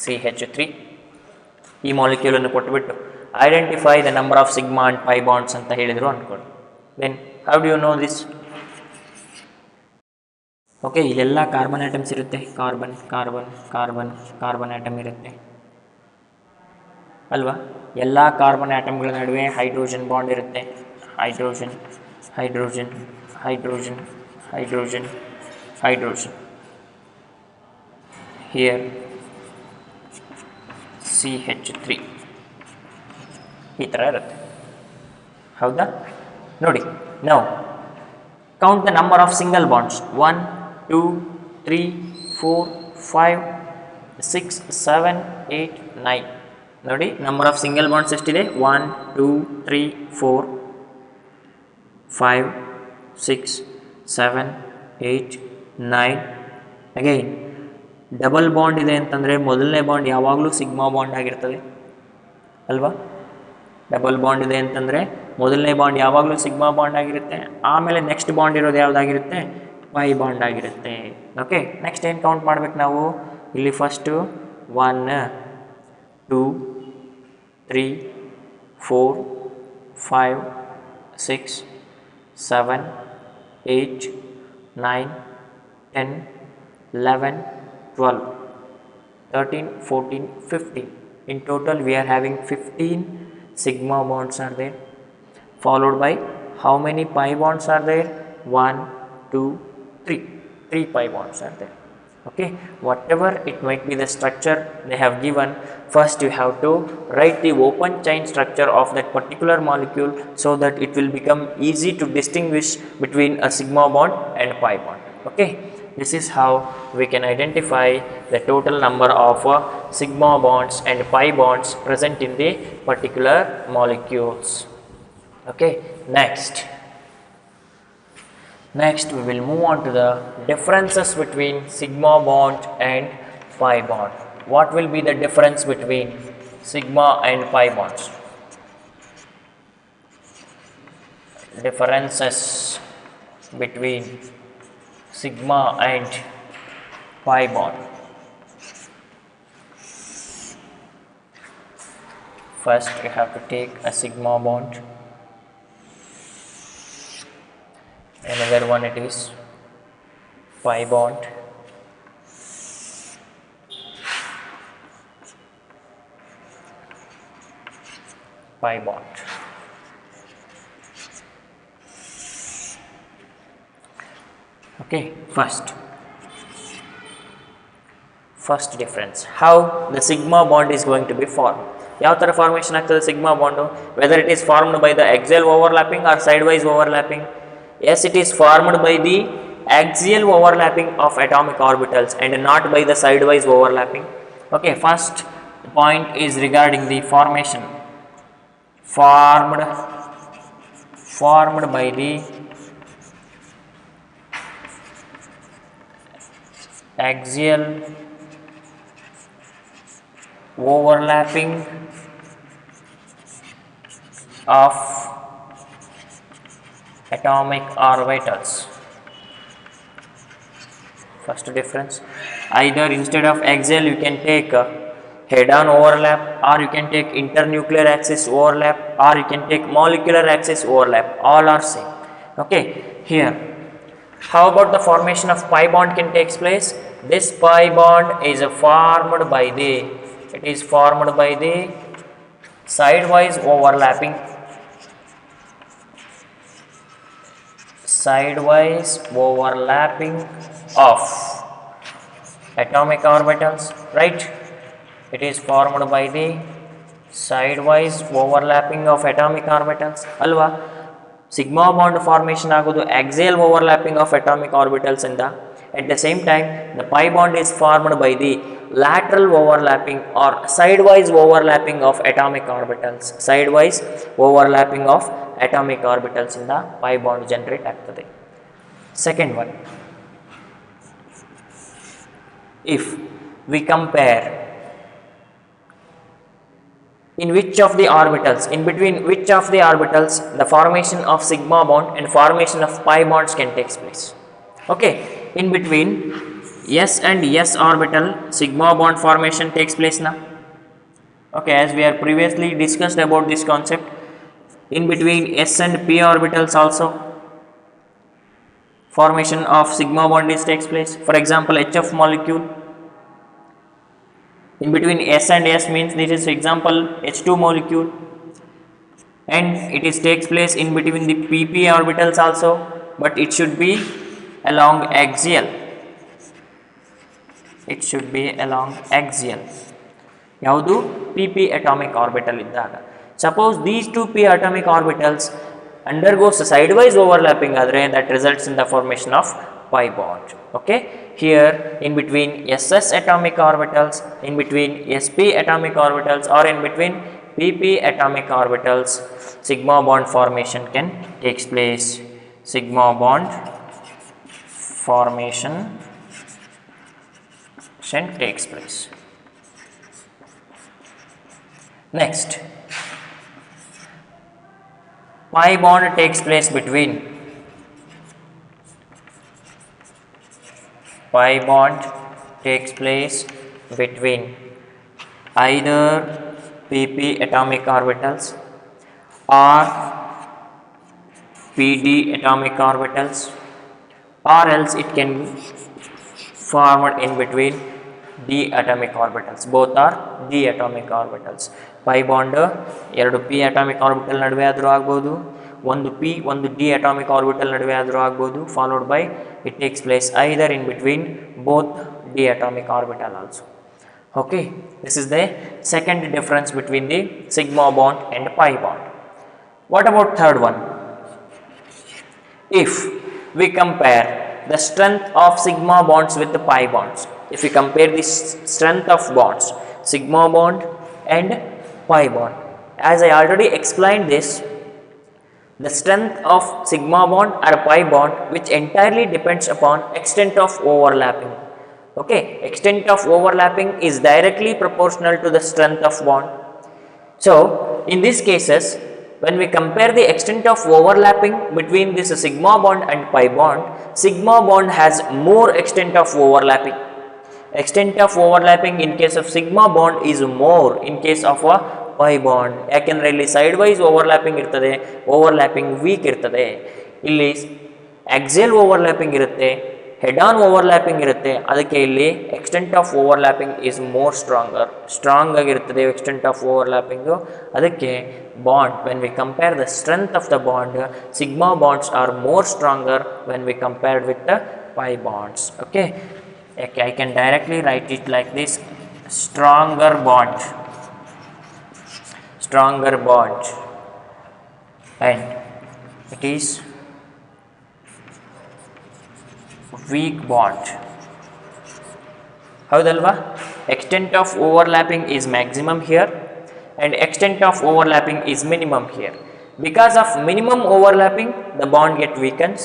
CH3, ಈ molecule ಅನ್ನು ಕೊಟ್ಟುಬಿಟ್ಟು identify the number of sigma and pi bonds ಅಂತ ಹೇಳಿದ್ರು ಅನ್ಕೊಳ್ಳಿ. Then how do you know this? Okay, ಇಲ್ಲೆಲ್ಲ carbon atoms ಇರುತ್ತೆ, carbon carbon carbon carbon atom ಇರುತ್ತೆ ಅಲ್ವಾ? ಎಲ್ಲ ಕಾರ್ಬನ್ ಆಟಮ್ಗಳ ನಡುವೆ ಹೈಡ್ರೋಜನ್ ಬಾಂಡ್ ಇರುತ್ತೆ, hydrogen hydrogen hydrogen hydrogen hydrogen. Here CH3 ಈ ಥರ ಇರುತ್ತೆ. ಹೌದಾ? ನೋಡಿ, now count the number of single bonds 1 2 3 4 5 6 7 8 9. ನೋಡಿ, ನಂಬರ್ ಆಫ್ ಸಿಂಗಲ್ ಬಾಂಡ್ಸ್ ಎಷ್ಟಿದೆ? 1 2 3 4 5 6 7 8 9. ಅಗೈನ್ ಡಬಲ್ ಬಾಂಡ್ ಇದೆ ಅಂತಂದರೆ ಮೊದಲನೇ ಬಾಂಡ್ ಯಾವಾಗಲೂ ಸಿಗ್ಮಾ ಬಾಂಡ್ ಆಗಿರ್ತದೆ ಅಲ್ವಾ? ಡಬಲ್ ಬಾಂಡ್ ಇದೆ ಅಂತಂದರೆ ಮೊದಲನೇ ಬಾಂಡ್ ಯಾವಾಗಲೂ ಸಿಗ್ಮಾ ಬಾಂಡ್ ಆಗಿರುತ್ತೆ. ಆಮೇಲೆ ನೆಕ್ಸ್ಟ್ ಬಾಂಡ್ ಇರೋದು ಯಾವುದಾಗಿರುತ್ತೆ? ಪೈ ಬಾಂಡ್ ಆಗಿರುತ್ತೆ. ಓಕೆ, ನೆಕ್ಸ್ಟ್ ಏನು ಕೌಂಟ್ ಮಾಡ್ಬೇಕು ನಾವು ಇಲ್ಲಿ? First 1 2 3 4 5 6 7 8 9 10 11 12 13 14 15. In total we are having 15 sigma bonds are there, followed by how many pi bonds are there? 1 2 3 pi bonds are there. Okay, whatever it might be the structure they have given, first you have to write the open chain structure of that particular molecule so that it will become easy to distinguish between a sigma bond and pi bond. Okay, this is how we can identify the total number of sigma bonds and pi bonds present in the particular molecules. Okay, next we will move on to the differences between sigma bond and pi bond. What will be the difference between sigma and pi bonds? Differences between sigma and pi bond. First you have to take a sigma bond. Another one it is pi bond. Pi bond. Okay, first difference, how the sigma bond is going to be formed. ಯಾವ ಥರ formation ಆಗ್ತದೆ sigma bond? Whether it is formed by the axial overlapping or sidewise overlapping? Yes, it is formed by the axial overlapping of atomic orbitals and not by the sidewise overlapping. Okay, first point is regarding the formation. Formed by the axial overlapping of atomic orbitals. First difference, either instead of axial you can take head-on overlap, or you can take internuclear axis overlap, or you can take molecular axis overlap. All are same. Okay, here how about the formation of pi bond can takes place? This pi bond is formed by the sidewise overlapping of atomic orbitals, right? It is formed by the sidewise overlapping of atomic orbitals alva. Sigma bond formation ಆಗೋದು axial overlapping of atomic orbitals ಇಂದ. At the same time the pi bond is formed by the lateral overlapping or sidewise overlapping of atomic orbitals. Sidewise overlapping of atomic orbitals ಇಂದ pi bond generate ಆಗ್ತದೆ. Second one, if we compare in which of the orbitals, in between which of the orbitals the formation of sigma bond and formation of pi bonds can take place. Okay, in between s and s orbital sigma bond formation takes place now. Okay, as we are previously discussed about this concept, in between s and p orbitals also formation of sigma bond takes place. For example, HF molecule, in between s and s means this is example H2 molecule, and it is takes place in between the pp orbitals also, but it should be along axial. ಯಾವುದು pp atomic orbital ಇದ್ದಾಗ. So Suppose these two p atomic orbitals undergoes a sidewise overlapping adre, that results in the formation of pi bond. Okay, here in between ss atomic orbitals, in between sp atomic orbitals, or in between pp atomic orbitals, sigma bond formation can takes place. Sigma bond formation takes place. Next, pi bond takes place between either pp atomic orbitals or pd atomic orbitals, or else it can be formed in between d atomic orbitals. Both are d atomic orbitals. pi bond ಎರಡು p atomic orbital ನಡುವೆ ಆದರೂ ಆಗಬಹುದು, ಒಂದು p ಒಂದು d atomic orbital ನಡುವೆ ಆದರೂ ಆಗಬಹುದು, followed by it takes place either in between both d atomic orbital also. Okay, this is the second difference between the sigma bond and pi bond. What about third one? If we compare the strength of sigma bonds with the pi bonds, if we compare the strength of bonds, sigma bond and pi bond, as I already explained this, the strength of sigma bond or pi bond which entirely depends upon extent of overlapping. Okay, extent of overlapping is directly proportional to the strength of bond. So in these cases, when we compare the extent of overlapping between this sigma bond and pi bond, sigma bond has more extent of overlapping. Extent of overlapping in case of sigma bond is more in case of a pi bond. ಯಾಕೆಂದರೆ ಇಲ್ಲಿ side wise overlapping ಇರ್ತದೆ, overlapping weak ಇರ್ತದೆ. ಇಲ್ಲಿ axial overlapping ಇರುತ್ತೆ, head on overlapping ಇರುತ್ತೆ. ಅದಕ್ಕೆ ಇಲ್ಲಿ extent of overlapping is more strong ಆಗಿರ್ತದೆ ಎಕ್ಸ್ಟೆಂಟ್ ಆಫ್ ಓವರ್ಲ್ಯಾಪಿಂಗು. ಅದಕ್ಕೆ bond, when we compare the strength of the bond, sigma bonds are more stronger when we compared with the pi bonds. Okay, I can directly write it like this: stronger bond, and it is weak bond. ಹೌದಲ್ವಾ? extent of overlapping is maximum here and extent of overlapping is minimum here. Because of minimum overlapping, the bond get weakens.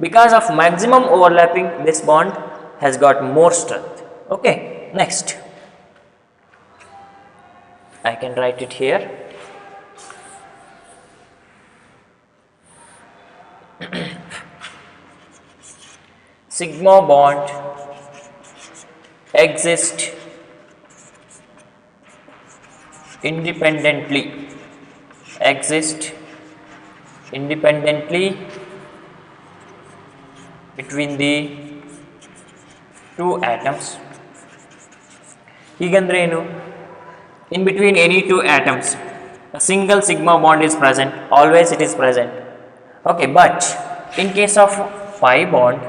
Because of maximum overlapping, this bond has got more strength. Okay, next I can write it here. Sigma bond exist independently between the two atoms. ಹೀಗಂದ್ರೆ ಏನು? In between any two atoms a single sigma bond is present, always it is present. Okay, but in case of pi bond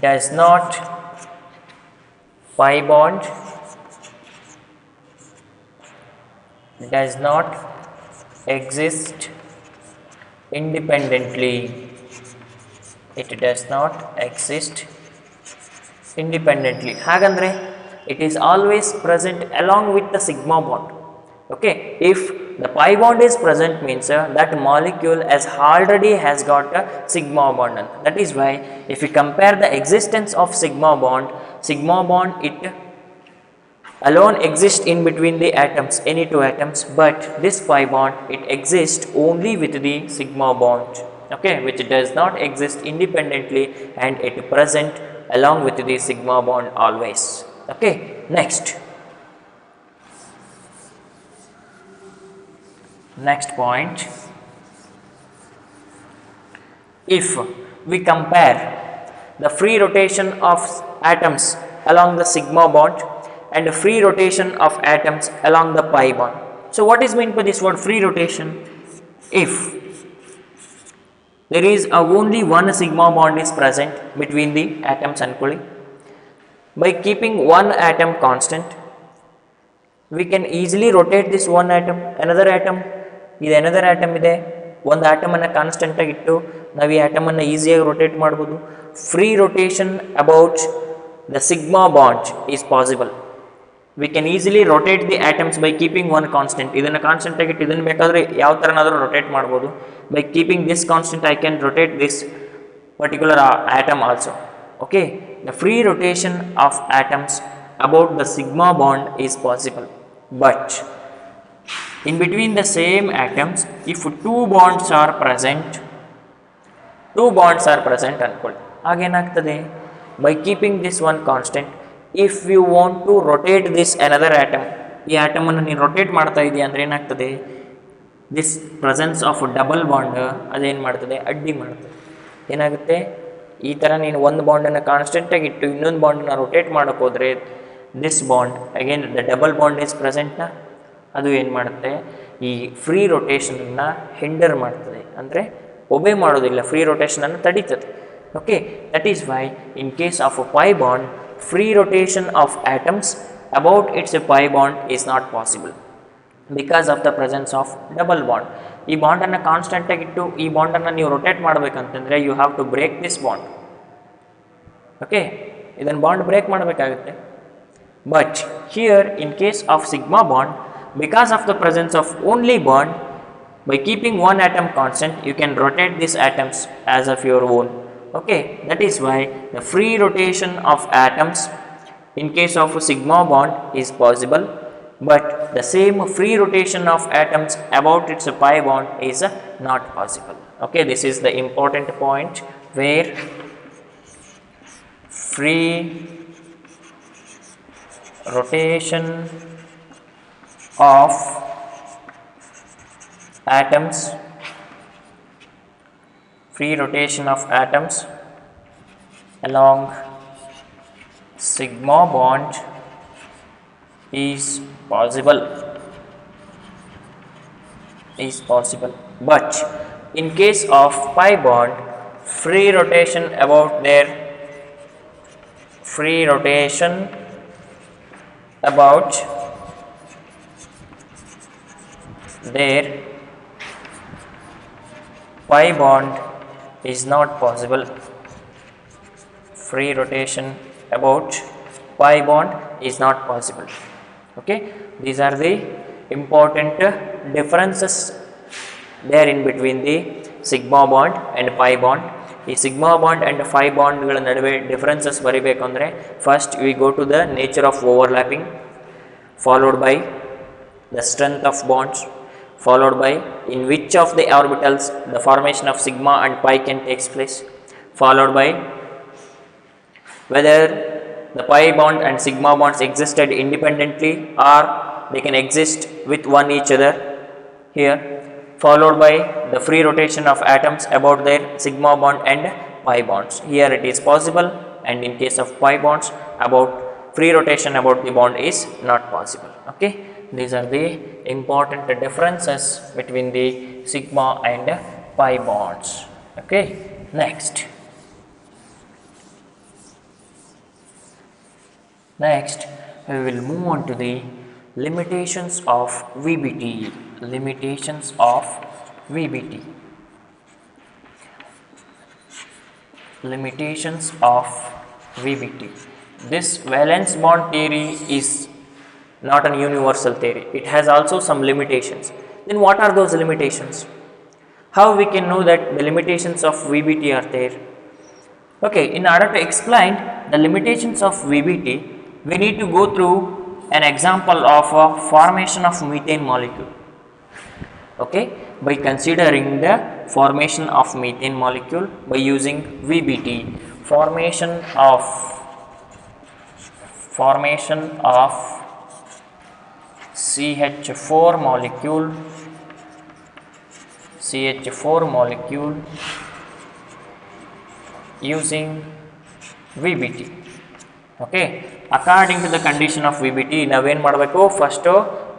does not exist independently. It does not exist independently. ಹಾಗಂದ್ರೆ it is always present along with the sigma bond. Okay, if the pi bond is present means that molecule already has got a sigma bond. That is why if we compare the existence of sigma bond it alone exists in between the atoms, any two atoms, but this pi bond it exists only with the sigma bond. Okay, which does not exist independently and it present along with the sigma bond always. Okay, next point, if we compare the free rotation of atoms along the sigma bond and the free rotation of atoms along the pi bond. So what is meant by this word free rotation? If there is only one sigma bond is present between the atoms ಅನ್ಕೊಳ್ಳಿ, By keeping one atom constant, we can easily rotate this one atom. Another atom ಇದೆ, ಒಂದು ಆಟಮನ್ನು constant ಆಗಿ ಇಟ್ಟು ನಾವು ಈ ಆಟಮನ್ನು ಈಸಿಯಾಗಿ rotate ಮಾಡ್ಬೋದು. Free rotation about the sigma bond is possible. We can easily rotate the atoms by keeping one constant. ಇದನ್ನು constant ಆಗಿ ಇಟ್ಟು ಇದನ್ನು ಬೇಕಾದರೆ ಯಾವ ಥರನಾದರೂ ರೊಟೇಟ್ ಮಾಡ್ಬೋದು. By keeping this constant I can rotate this particular atom also. Okay, the free rotation of atoms about the sigma bond is possible, but in between the same atoms, if two bonds are present ಅನ್ಕೊಳ್ಳಿ, ಆಗೇನಾಗ್ತದೆ, by keeping this one constant, if you want to rotate this another atom, ಈ ಆಟಮನ್ನು ನೀನು rotate ಮಾಡ್ತಾ ಇದೆಯಾ ಅಂದರೆ ಏನಾಗ್ತದೆ, this presence of double bond ಅದೇನು ಮಾಡ್ತದೆ, ಅಡ್ಡಿ ಮಾಡ್ತದೆ. ಏನಾಗುತ್ತೆ, ಈ ಥರ ನೀನು ಒಂದು ಬಾಂಡನ್ನು ಕಾನ್ಸ್ಟೆಂಟಾಗಿ ಇಟ್ಟು ಇನ್ನೊಂದು ಬಾಂಡನ್ನು ರೊಟೇಟ್ ಮಾಡೋಕೆ ಹೋದರೆ this bond again the double bond is ಪ್ರೆಸೆಂಟ್ನ, ಅದು ಏನು ಮಾಡುತ್ತೆ, ಈ ಫ್ರೀ ರೊಟೇಷನನ್ನು ಹಿಂಡರ್ ಮಾಡ್ತದೆ, ಅಂದರೆ ಒಬೇ ಮಾಡೋದಿಲ್ಲ, ಫ್ರೀ ರೊಟೇಷನನ್ನು ತಡೀತದೆ. Okay, that is why in case of a pi bond free rotation of atoms about its a pi bond is not possible because of the presence of double bond. ಈ ಬಾಂಡನ್ನು ಕಾನ್ಸ್ಟೆಂಟಾಗಿಟ್ಟು ಈ ಬಾಂಡನ್ನು ನೀವು ರೊಟೇಟ್ ಮಾಡಬೇಕಂತಂದರೆ you have to break this bond. Okay, ಇದನ್ನು bond break ಮಾಡಬೇಕಾಗುತ್ತೆ. But here in case of sigma bond, because of the presence of only bond, by keeping one atom constant you can rotate these atoms as of your own. Okay, that is why the free rotation of atoms in case of a sigma bond is possible, but the same free rotation of atoms about its pi bond is not possible. Okay, this is the important point where free rotation of atoms along sigma bond is possible, but in case of pi bond free rotation about their pi bond is not possible. Free rotation about pi bond is not possible. Okay, these are the important differences there in between the sigma bond and pi bond. ಈ sigma bond and pi ಬಾಂಡ್ಗಳ ನಡುವೆ differences ಬರೀಬೇಕು ಅಂದರೆ first we go to the nature of overlapping, followed by the strength of bonds, followed by in which of the orbitals the formation of sigma and pi can takes place, followed by whether the pi bond and sigma bonds existed independently or they can exist with one each other here, followed by the free rotation of atoms about their sigma bond and pi bonds. Here it is possible, and in case of pi bonds about free rotation about the bond is not possible. Okay, these are the important differences between the sigma and pi bonds. Okay, next we will move on to the limitations of VBT. This valence bond theory is not an universal theory. It has also some limitations. Then what are those limitations? How we can know that the limitations of VBT are there? Okay, in order to explain the limitations of VBT, we need to go through an example of a formation of methane molecule. Okay, by considering the formation of methane molecule by using VBT, formation of CH4 molecule using VBT. Okay, according to the condition of VBT ನಾವೇನು ಮಾಡಬೇಕು, first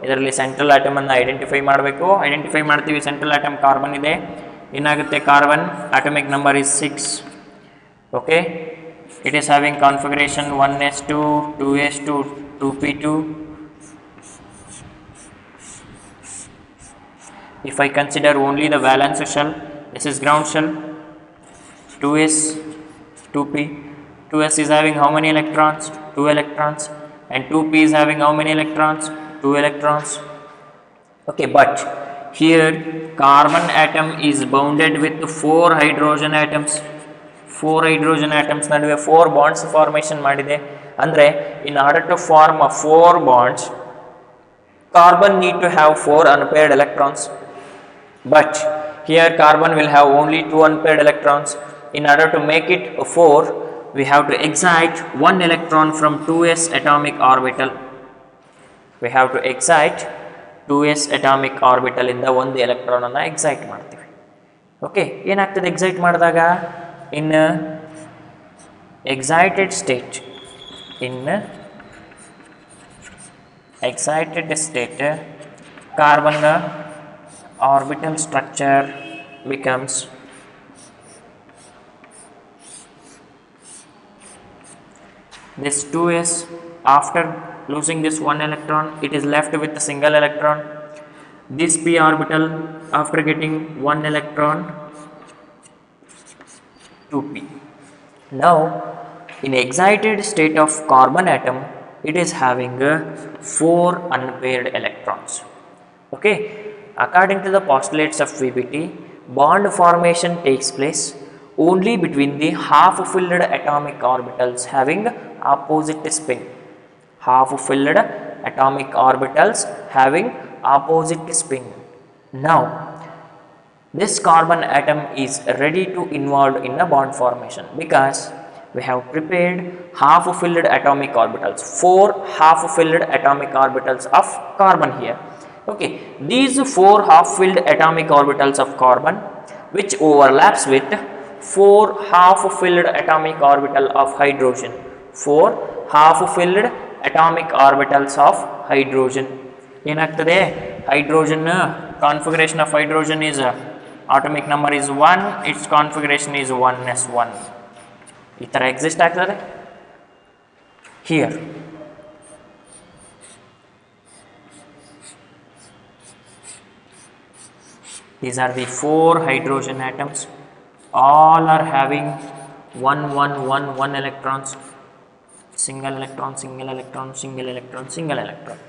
ಇದರಲ್ಲಿ central ಆಟಮನ್ನು identify ಮಾಡಬೇಕು. Identify ಮಾಡ್ತೀವಿ, central atom carbon ಇದೆ, ಏನಾಗುತ್ತೆ, carbon atomic number is 6. Okay, It is having configuration 1s2, 2s2, 2p2. If I consider only the valence shell, this is ground shell, 2s, 2p. 2s is having how many electrons? 2 electrons. And 2p is having how many electrons? 2 electrons. Okay, but here carbon atom is bounded with 4 hydrogen atoms. 4 hydrogen atoms ನಡುವೆ 4 bonds formation ಮಾಡಿದೆ. ಅಂದರೆ in order to form a 4 bonds, carbon need to have 4 unpaired electrons. But here carbon will have only 2 unpaired electrons. In order to make it a 4, we have to excite 1 electron from 2s atomic orbital. We have to excite 2s atomic orbital ಇಂದ ಒಂದು electron ಅನ್ನು excite ಮಾಡ್ತೀವಿ. Okay, ಏನಾಗ್ತದೆ excite ಮಾಡಿದಾಗ? in excited state carbon orbital structure becomes this 2s. After losing this one electron, it is left with a single electron. This p orbital, after getting one electron, 2p. Now in excited state of carbon atom, it is having 4 unpaired electrons. Okay, according to the postulates of VBT, bond formation takes place only between the half filled atomic orbitals having opposite spin. Half filled atomic orbitals having opposite spin. Now this carbon atom is ready to involve in a bond formation because we have prepared half filled atomic orbitals, 4 half filled atomic orbitals of carbon here. Okay, these 4 half filled atomic orbitals of carbon which overlaps with 4 half filled atomic orbital of hydrogen. 4 half filled atomic orbitals of hydrogen. ಏನಾಗ್ತದೆ? hydrogen configuration of hydrogen is atomic number is 1, its configuration is 1s1. ಈ ಥರ exist ಆಗ್ತದೆ. Here these are the 4 hydrogen atoms, all are having 1 electrons, single electron, single electron, single electron, single electron.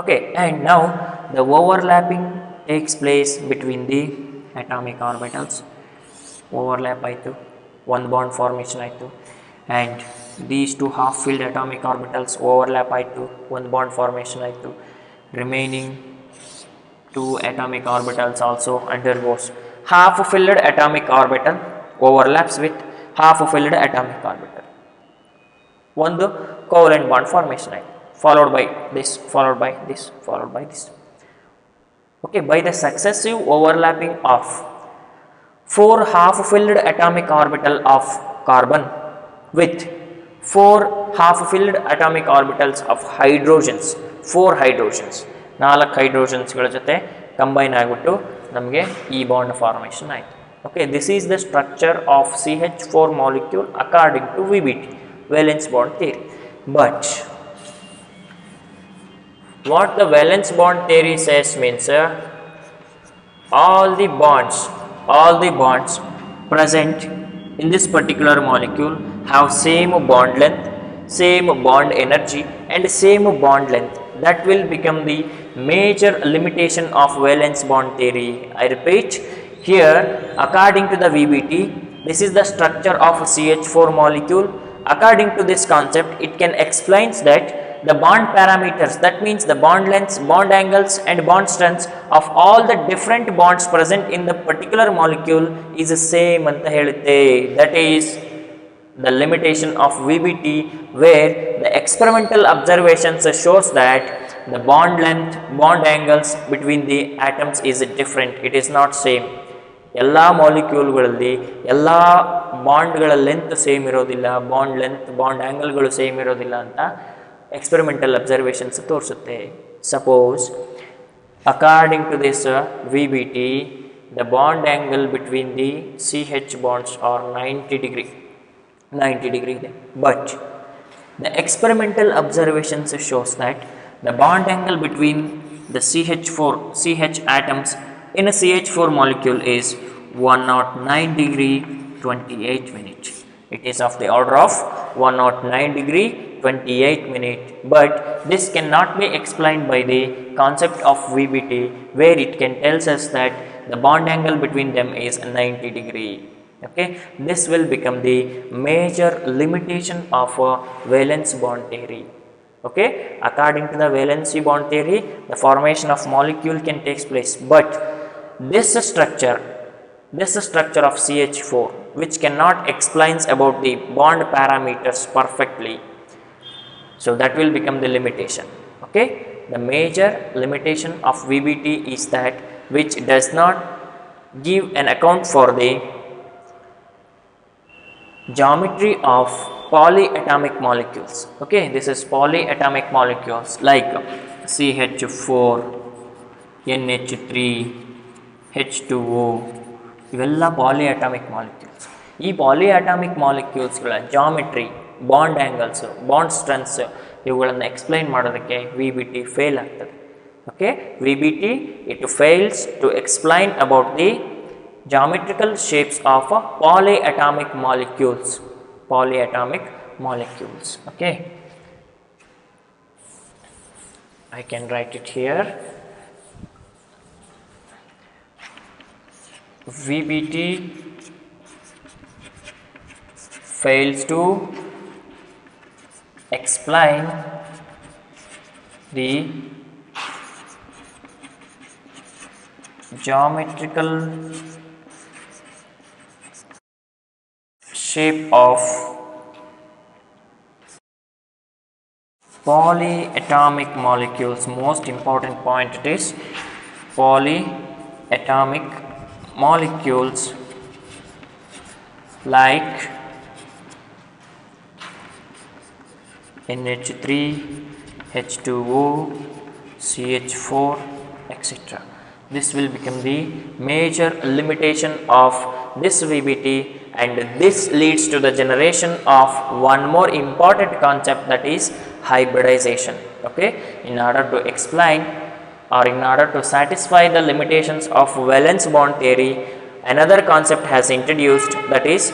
Okay, and now the overlapping takes place between the atomic orbitals. Overlap ಆಯಿತು, ಒಂದು bond formation ಆಯಿತು, and these 2 half filled atomic orbitals overlap ಆಯಿತು, ಒಂದು bond formation ಆಯಿತು. Remaining 2 atomic orbitals also undergoes half filled atomic orbital overlaps with half filled atomic orbital. ಒಂದು covalent bond formation ಆಯಿತು, followed by this, followed by this, followed by this. Okay, by the successive overlapping of 4 half filled atomic orbital of carbon with 4 half filled atomic orbitals of hydrogens, 4 hydrogens, 4 ಹೈಡ್ರೋಜನ್ಸ್ಗಳ ಜೊತೆ combine ಆಗಿಬಿಟ್ಟು ನಮಗೆ ಈ bond formation ಆಯಿತು. Okay, this is the structure of CH4 molecule according to VBT, valence bond theory. But what the valence bond theory says means all the bonds present in this particular molecule have same bond length, same bond energy and same bond length. That will become the major limitation of valence bond theory. I repeat, here according to the VBT, this is the structure of CH4 molecule. According to this concept, it can explains that the bond parameters, that means the bond lengths, bond angles and bond strengths of all the different bonds present in the particular molecule is the same anta helutte. That is the limitation of VBT, where the experimental observations shows that the bond length, bond angles between the atoms is different, it is not same. ಎಲ್ಲ ಮಾಲಿಕ್ಯೂಲ್ಗಳಲ್ಲಿ ಎಲ್ಲ ಬಾಂಡ್ಗಳ length same ಇರೋದಿಲ್ಲ, bond length, bond ಆ್ಯಂಗಲ್ಗಳು same ಇರೋದಿಲ್ಲ ಅಂತ experimental observations ತೋರಿಸುತ್ತೆ. Suppose according to this VBT, the bond angle between the CH bonds are 90 degree. 90-degree then. But the experimental observations shows that the bond angle between the CH atoms in a CH4 molecule is 109-degree 28-minute. It is of the order of 109-degree 28-minute, but this cannot be explained by the concept of VBT, where it can tells us that the bond angle between them is 90-degree. Okay, this will become the major limitation of valence bond theory. Okay, according to the valency bond theory, the formation of molecule can take place, but this structure of CH4 which cannot explains about the bond parameters perfectly, so that will become the limitation. Okay, the major limitation of VBT is that which does not give an account for the geometry of polyatomic molecules. Okay, this is polyatomic molecules like CH4, NH3, H2O, ಇವೆಲ್ಲ polyatomic molecules. ಈ polyatomic ಮಾಲಿಕ್ಯೂಲ್ಸ್ಗಳ geometry, bond angles, bond strengths ಇವುಗಳನ್ನು explain ಮಾಡೋದಕ್ಕೆ VBT fail ಆಗ್ತದೆ. Okay, VBT it fails to explain about the geometrical shapes of polyatomic molecules. Okay, I can write it here. VBT fails to explain the geometrical shape of polyatomic molecules. Most important point it is polyatomic molecules like NH3, H2O, CH4, etc. This will become the major limitation of this VBT, and this leads to the generation of one more important concept, that is hybridization. Okay, in order to explain or in order to satisfy the limitations of valence bond theory, another concept has introduced, that is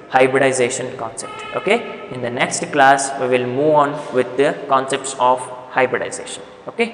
hybridization concept. Okay, in the next class we will move on with the concepts of hybridization. Okay.